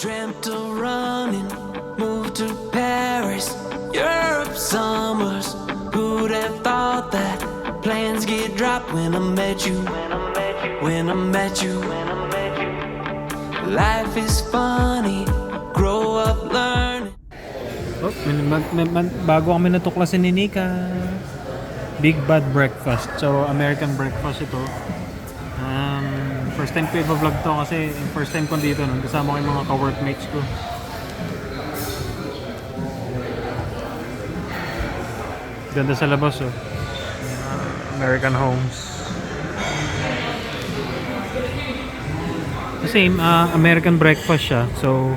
Dreamt of running, moved to Paris, Europe summers. Who'd have thought that plans get dropped when I met you? When I met you. Life is funny, grow up learning. Oh, bago kami natuklasan ni Nika. Big Bad Breakfast. So, American breakfast ito. First time ko i-vlog to kasi first time ko dito nun. Kasama ko yung mga ka-workmates ko. Ganda sa labas oh. American homes. Same, American breakfast siya. So,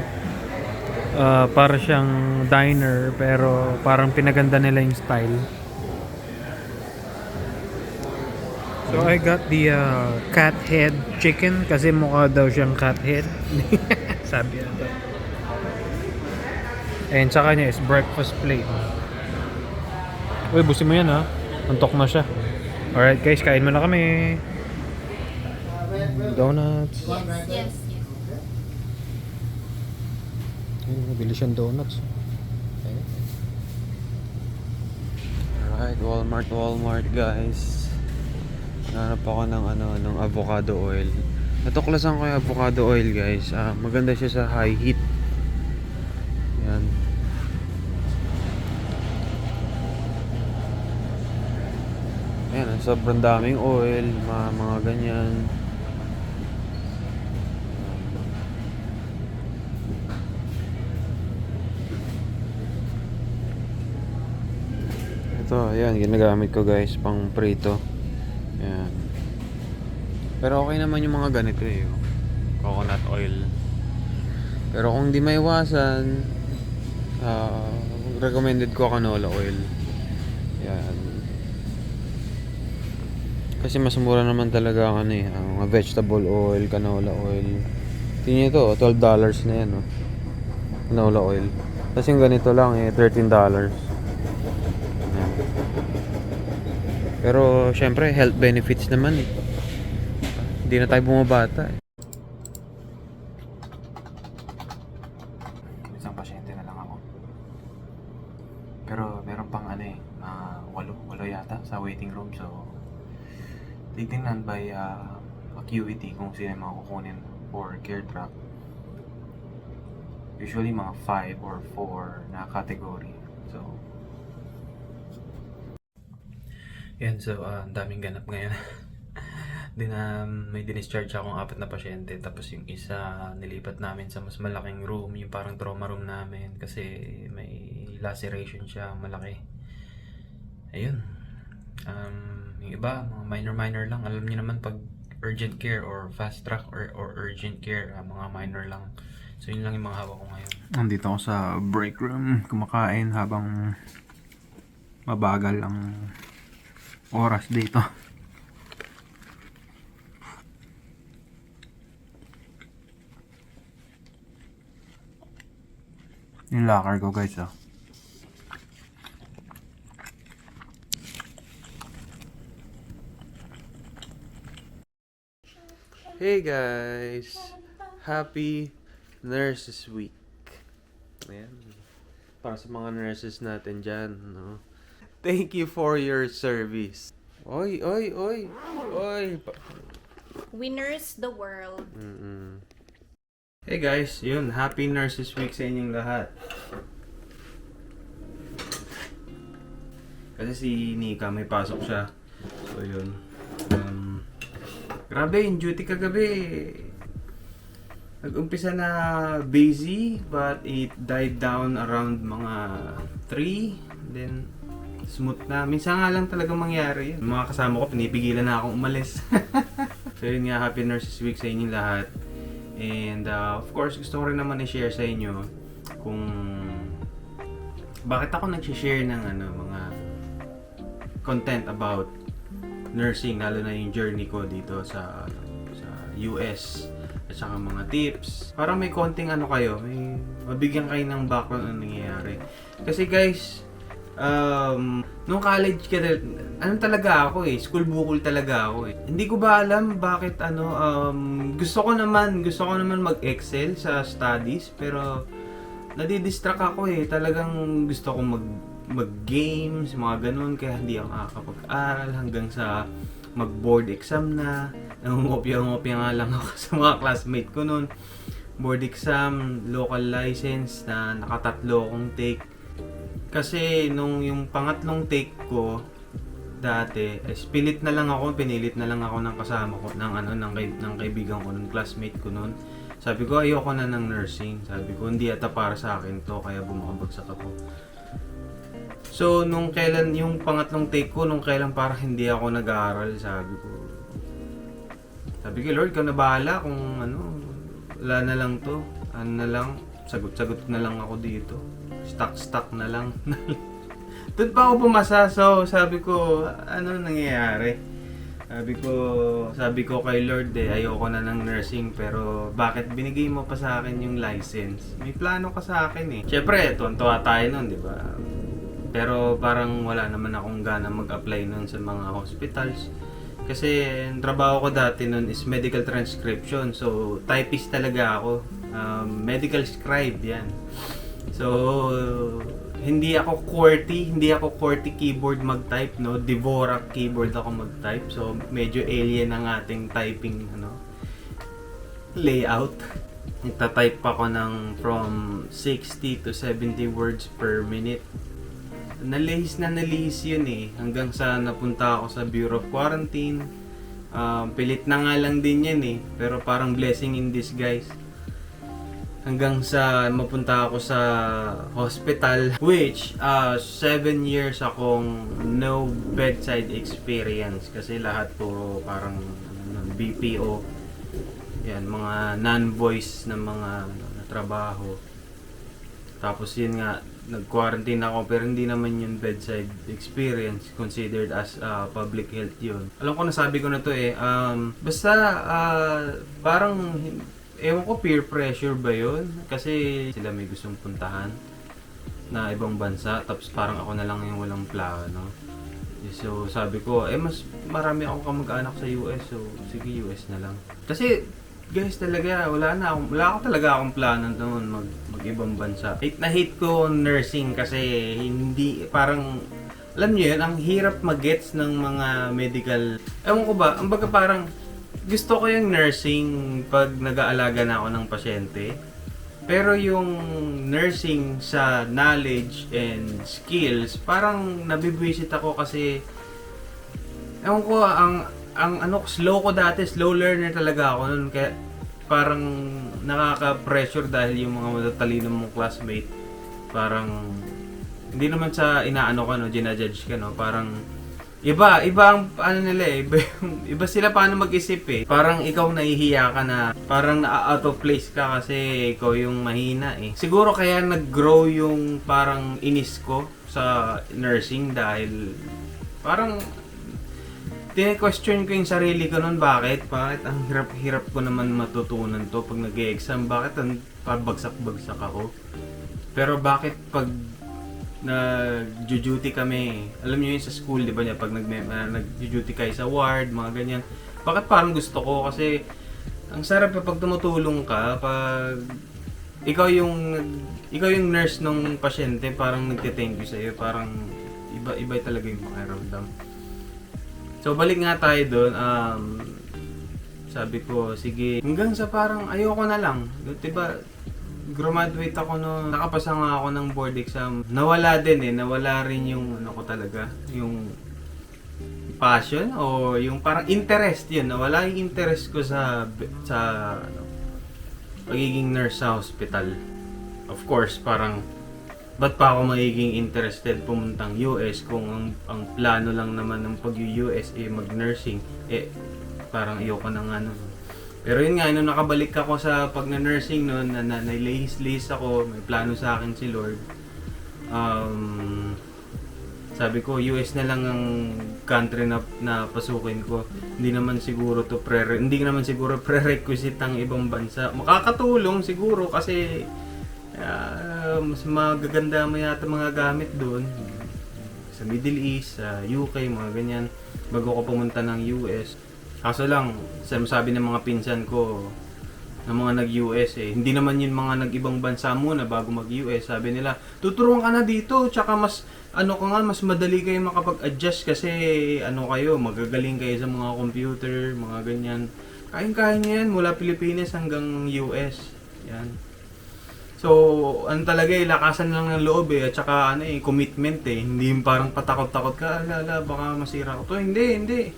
para siyang diner pero parang pinaganda nila yung style. So I got the cat head chicken kasi mukha daw siyang cat head. Sabi ata. And sa kanya is breakfast plate. Uy, busin mo yan ha. Antok na siya. Alright guys, kain muna kami. Donuts. Yes. Ayun, nabili siyang donuts. Alright, Walmart guys. Hanap ako ng avocado oil. Natuklasan ko yung avocado oil guys. Maganda siya sa high heat. Yan. Ayan, sobrang daming oil, mga ganyan. Ito, ayan, ginagamit ko guys, pang prito. Ayan. Pero okay naman yung mga ganito eh. Coconut oil. Pero kung di maiwasan, recommended ko canola oil. Ayan. Kasi mas mura naman talaga ang mga vegetable oil, canola oil. Tingnan nyo ito, $12 na yan. Oh. Canola oil. Tapos yung ganito lang $13. Pero syempre health benefits naman eh. Hindi na tayo bumabata eh. Isang pasyente na lang ako. Pero meron pang walo yata sa waiting room. So titingnan by acuity kung sino yung mga kukunin for care track. Usually mga 5 or 4 na category. So yan, so ang daming ganap ngayon. May dinischarge akong 4 na pasyente. Tapos yung isa nilipat namin sa mas malaking room, yung parang trauma room namin. Kasi may laceration siya, malaki. Ayun. Yung iba, mga minor lang. Alam niyo naman pag urgent care or fast track or urgent care, mga minor lang. So yun lang yung mga hawak ko ngayon. Nandito ako sa break room, kumakain habang mabagal ang oras dito. Yung locker ko guys oh. Hey guys! Happy Nurses Week! Ayan. Para sa mga nurses natin dyan, no? Thank you for your service. Oy. We nurse the world. Hey guys, yun. Happy Nurses Week sa inyong lahat. Kasi si Nika may pasok siya. So yun. Grabe, yung duty kagabi. Nag-umpisa na busy, but it died down around mga 3. Then smooth na. Minsan nga lang talaga mangyari yun. Mga kasama ko, pinipigilan na akong umalis. So yun nga, Happy Nurses Week sa inyong lahat. And of course, gusto ko rin naman i-share sa inyo kung bakit ako nag-share ng mga content about nursing, lalo na yung journey ko dito sa US at saka mga tips. Parang may konting kayo, may mabigyan kayo ng background ang nangyayari. Kasi guys, Nung college ka, ano talaga ako school bukol talaga ako Hindi ko ba alam bakit gusto ko naman mag-excel sa studies, pero nadidistract ako Talagang gusto ko mag-games, mga ganun, kaya hindi ako nakakapag-aral hanggang sa mag-board exam na. Nangungopya-ngopya nga lang ako sa mga classmate ko noon. Board exam, local license na nakatatlo akong take. Kasi nung yung pangatlong take ko dati, pinilit na lang ako ng kasama ko, ng kaibigan ko, ng classmate ko noon. Sabi ko, ayoko na ng nursing. Sabi ko, hindi ata para sa akin to, kaya bumakabagsak ako. So, nung kailan yung pangatlong take ko, nung kailan parang hindi ako nag-aaral, sabi ko, Lord, ikaw na bahala kung wala na lang to. Na lang, sagot-sagot na lang ako dito. Stuck na lang. Doon pa ako pumasa, so sabi ko, ano nangyayari? Sabi ko kay Lord ayoko na ng nursing, pero bakit binigay mo pa sa akin yung license? May plano ka sa akin Syempre, tuwan-tuwa tayo nun, di ba? Pero parang wala naman akong gana mag-apply nun sa mga hospitals. Kasi ang trabaho ko dati nun is medical transcription. So, typist talaga ako. Medical scribe, yan. So, hindi ako QWERTY keyboard mag-type, no? Dvorak keyboard ako mag-type. So, medyo alien ang ating typing, layout. Nagta-type ako ng from 60 to 70 words per minute. Nalihis yun hanggang sa napunta ako sa Bureau of Quarantine. Pilit na nga lang din yan pero parang blessing in disguise. Hanggang sa mapunta ako sa hospital, which 7 years akong no bedside experience kasi lahat puro parang BPO. Yan, mga non-voice na mga trabaho. Tapos yun nga, nag-quarantine ako pero hindi naman yung bedside experience considered as public health yun. Alam ko, nasabi ko na to basta parang ewan ko, peer pressure ba yun? Kasi sila may gustong puntahan na ibang bansa, tapos parang ako na lang yung walang plano. So sabi ko, mas marami akong kamag-anak sa US, so sige, US na lang. Kasi guys, talaga wala ako talaga akong plano noon mag-ibang bansa. Hate ko nursing kasi hindi parang, alam niyo yun, ang hirap mag-gets ng mga medical. Ewan ko ba, ambaga parang gusto ko yung nursing pag nag-aalaga na ako ng pasyente. Pero yung nursing sa knowledge and skills, parang nabibwisit ako kasi ewan ko, slow ko dati, slow learner talaga ako noon, kaya parang nakaka-pressure dahil yung mga matatalino mong classmate, parang hindi naman sa inaano ka, ginajudge ka, parang iba ang nila iba sila paano mag-isip Parang ikaw nahihiya ka na, parang na-out of place ka kasi ikaw yung mahina Siguro kaya nag-grow yung parang inis ko sa nursing dahil parang tine-question ko yung sarili ko noon, bakit ang hirap ko naman matutunan to pag nag-e-exam, bakit ang pabagsak-bagsak ako. Pero bakit pag nag-duty kami, alam niyo yun sa school, di ba niya, pag nag-duty kayo sa ward, mga ganyan, bakit parang gusto ko, kasi ang sarap pag tumutulong ka, pag ikaw yung nurse ng pasyente, parang nagte-thank you sa iyo, parang iba talaga yung pakiramdam. So balik nga tayo doon, sabi ko, sige, hanggang sa parang ayoko na lang, diba, graduate ako no, nakapasa nga ako ng board exam. Nawala rin yung talaga, yung passion o yung parang interest yun. Nawala yung interest ko sa pagiging nurse sa hospital. Of course, parang ba't pa ako magiging interested pumuntang US kung ang plano lang naman ng pag-US mag-nursing, parang ayoko na nga nun. Pero yun nga, nung nakabalik ako sa pag-nursing noon, nailihis-lihis ako, may plano sa akin si Lord. Sabi ko, US na lang ang country na pasukin ko. Hindi naman siguro prerequisite ang ibang bansa. Makakatulong siguro kasi mas magaganda mo yata mga gamit doon. sa Middle East, sa UK, mga ganyan, bago ko pumunta ng US. Kaso lang, sabi ng mga pinsan ko, ng mga nag-US hindi naman yun mga nag-ibang bansa muna bago mag-US. Sabi nila, tuturuan ka na dito, tsaka mas, mas madali kayo makapag-adjust kasi, kayo, magagaling kayo sa mga computer, mga ganyan. Kain-kain yan, mula Pilipinas hanggang US. Yan. So, talaga lakasan lang ng loob at saka commitment Hindi yung parang patakot-takot ka, baka masira ko to. Hindi.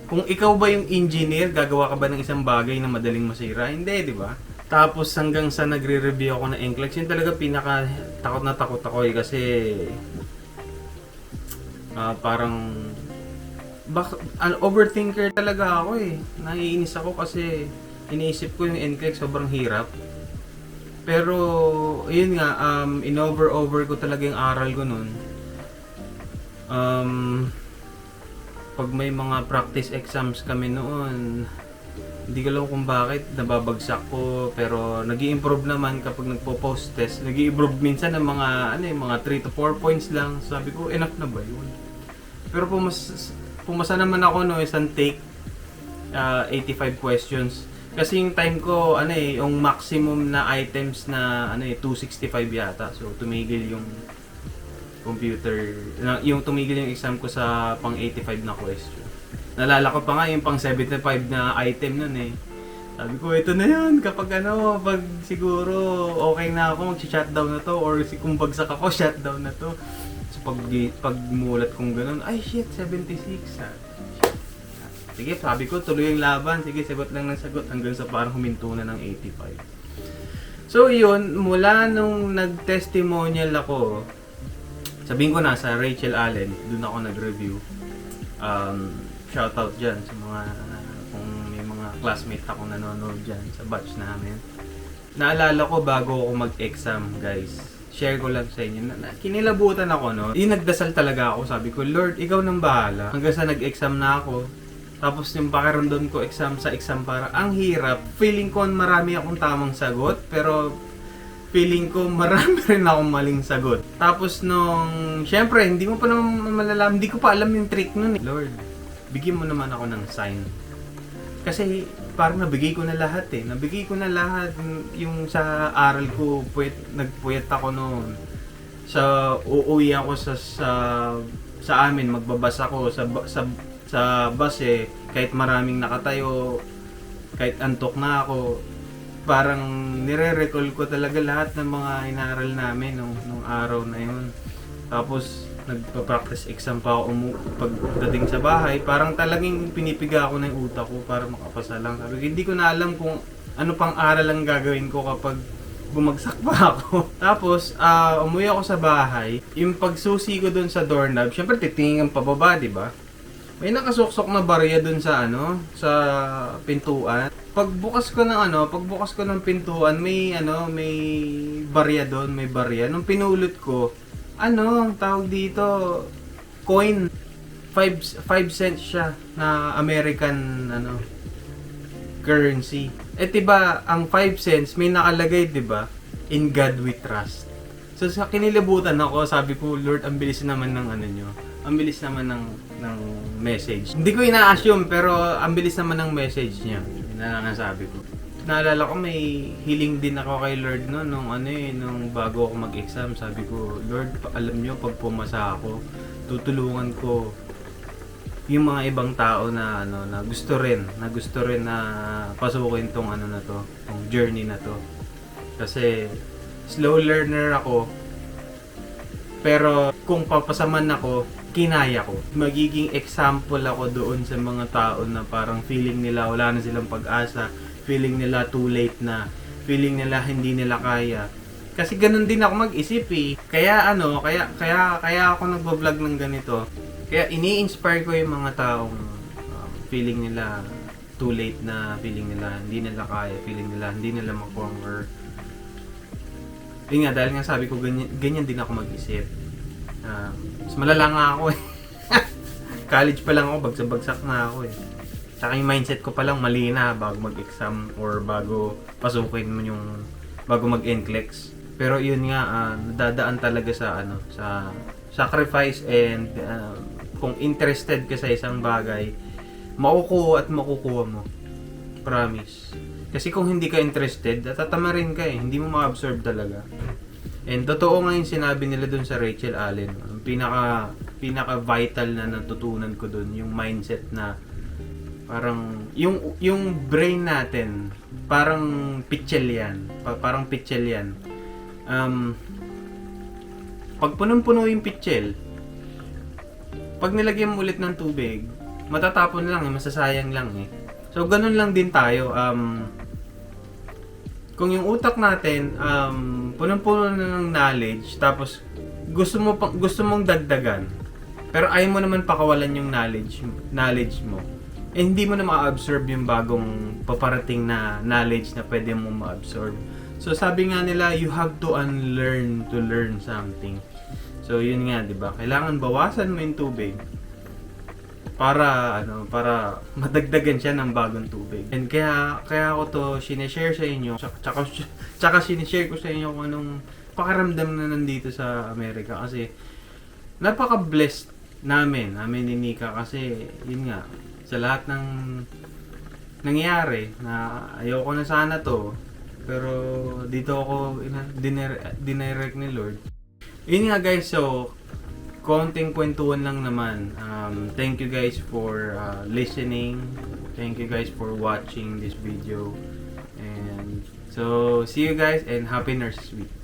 Kung ikaw ba yung engineer, gagawa ka ba ng isang bagay na madaling masira? Hindi, di ba? Tapos hanggang sa nagre-review ako ng NCLEX, yun talaga pinaka takot na takot ako kasi parang overthinker talaga ako Naiinis ako kasi iniisip ko yung NCLEX sobrang hirap. Pero, yun nga, in-over ko talaga yung aral ko nun. Pag may mga practice exams kami noon, hindi ko alam kung bakit nababagsak ko, pero nag-i-improve naman kapag nagpo-post test. Nag-i-improve minsan ng mga mga 3 to 4 points lang. Sabi ko, enough na ba yun? Pero pumasa naman ako isang take 85 questions. Kasi yung time ko yung maximum na items na 265 yata. So tumigil yung computer, yung tumigil yung exam ko sa pang 85 na question. Nalala ko pa nga yung pang 75 na item nun Sabi ko, ito na yun. Kapag pag siguro okay na ako, mag-shutdown na to. Or kung bagsak ako, shutdown na to. So pag mulat kong ganun, ay shit, 76. Sige, sabi ko, tuloy yung laban. Sige, sagot lang ng sagot hanggang sa parang huminto na ng 85. So yun, mula nung nag-testimonial ako, sabihin ko na sa Rachel Allen, doon ako nag-review. Shoutout dyan sa mga, kung may mga classmate ako nanonood dyan sa batch namin. Naalala ko bago ako mag-exam, guys. Share ko lang sa inyo. Kinilabutan ako, Yung nagdasal talaga ako. Sabi ko, Lord, ikaw nang bahala. Hanggang sa nag-exam na ako. Tapos yung pakiramdam ko exam para ang hirap. Feeling ko marami akong tamang sagot, pero feeling ko marami rin akong maling sagot. Tapos syempre, hindi mo pa naman malalaman, hindi ko pa alam yung trick nun Lord, bigyan mo naman ako ng sign. Kasi parang nabigay ko na lahat Nabigay ko na lahat yung sa aral ko, nagpuyat ako noon. Uuwi ako sa amin, magbabas ako sa bus kahit maraming nakatayo, kahit antok na ako, parang nire-recall ko talaga lahat ng mga inaral namin nung araw na yun. Tapos nagpa-practice exam pa ako pagdating sa bahay, parang talagang pinipiga ako ng utak ko para makapasa lang. Sabi ko, hindi ko na alam kung ano pang aral ang gagawin ko kapag bumagsak pa ako. Tapos umuwi ako sa bahay, yung pagsusi ko dun sa doorknob, syempre titingin pababa, di ba? May nakasuksok na barya dun sa sa pintuan. Pagbukas ko ng pintuan, may barya doon, may barya. Nung pinulot ko, tawag dito, coin. 5 cents siya na American currency. Diba, ang 5 cents may nakalagay, diba? In God we trust. So sa kinilibutan ako, sabi ko, Lord, ang bilis naman ng nyo. Ang bilis naman ng message. Hindi ko ina-assume, pero ang bilis naman ng message niya. Yun na lang nasabi ko. Naalala ko, may healing din ako kay Lord nung bago ako mag-exam. Sabi ko, Lord, alam nyo, pag pumasa ako, tutulungan ko yung mga ibang tao na gusto rin na pasukin tong tong journey na to. Kasi slow learner ako, pero kung papasaman ako, kinaya ko. Magiging example ako doon sa mga tao na parang feeling nila wala na silang pag-asa, feeling nila too late na, feeling nila hindi nila kaya. Kasi ganun din ako mag-isip Kaya kaya ako nagbo-vlog ng ganito. Kaya ini-inspire ko yung mga taong feeling nila too late na, feeling nila hindi nila kaya, feeling nila hindi nila ma-conquer. Yun nga, dahil nga sabi ko, ganyan din ako mag-isip. Mas malala nga ako College pa lang ako, bagsak na ako Tsaka yung mindset ko pa lang mali na bago mag-exam or bago pasukin mo bago mag-NCLEX. Pero yun nga, nadadaan talaga sa sacrifice and kung interested ka sa isang bagay, makukuha at makukuha mo. Promise. Kasi kung hindi ka interested, tatamarin ka eh. Hindi mo ma-absorb talaga. And totoo nga yung sinabi nila dun sa Rachel Allen. Ang pinaka vital na natutunan ko dun, yung mindset na parang yung brain natin parang pitchel yan. Parang pitchel yan. Pag punong-puno yung pitchel, pag nilagyan mo ulit ng tubig, matatapon lang, masasayang lang eh. So ganun lang din tayo. Kung yung utak natin punong-puno na ng knowledge, tapos gusto mong dagdagan, pero ayaw mo naman pakawalan yung knowledge mo, eh hindi mo na ma-absorb yung bagong paparating na knowledge na pwede mo ma-absorb. So sabi nga nila, you have to unlearn to learn something. So yun nga, 'di ba? Kailangan bawasan mo yung tubig para madagdagan siya ng bagong tubig. And kaya ako to sineshare sa inyo, tsaka sineshare ko sa inyo kung anong pakaramdam na nandito sa Amerika, kasi napaka-blessed namin ni Nika, kasi yun nga, sa lahat ng nangyari na ayoko na sana to, pero dito ako dinirect ni Lord. Yun nga guys, so konting kwentuhan lang naman. Thank you guys for listening. Thank you guys for watching this video. And so, see you guys and happy Nurses Week.